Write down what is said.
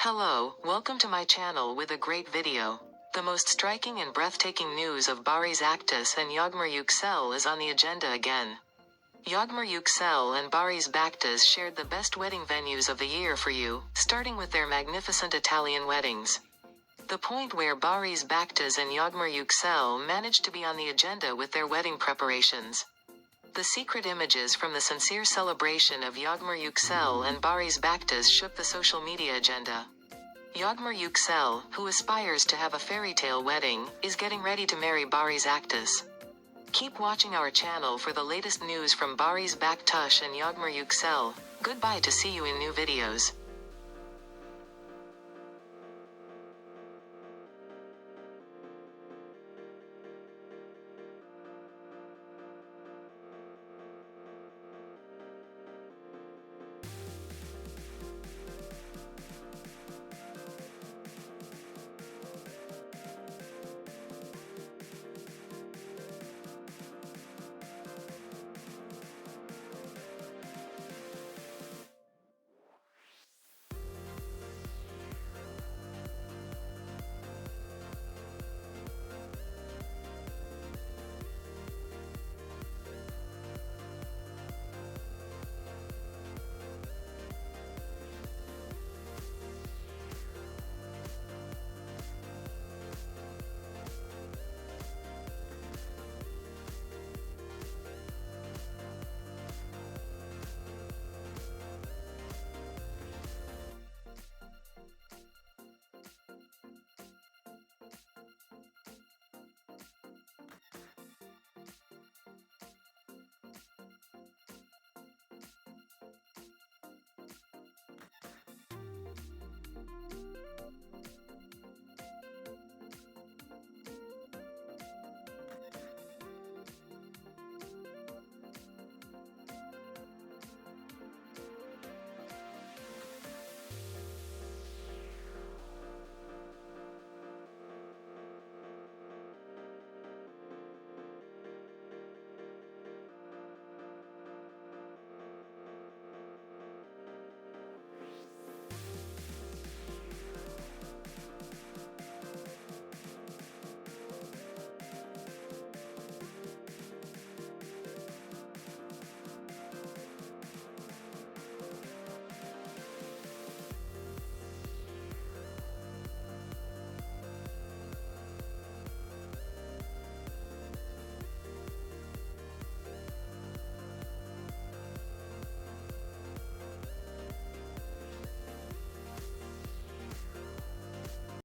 Hello, welcome to my channel with a great video. The most striking and breathtaking news of Barış Aktas and Yağmur Yüksel is on the agenda again. Yağmur Yüksel and Barış Aktas shared the best wedding venues of the year for you, starting with their magnificent Italian weddings. The point where Barış Aktas and Yağmur Yüksel managed to be on the agenda with their wedding preparations. The secret images from the sincere celebration of Yağmur Yüksel and Barış Aktas shook the social media agenda. Yağmur Yüksel, who aspires to have a fairy tale wedding, is getting ready to marry Barış Aktas. Keep watching our channel for the latest news from Barış Aktas and Yağmur Yüksel. Goodbye to see you in new videos.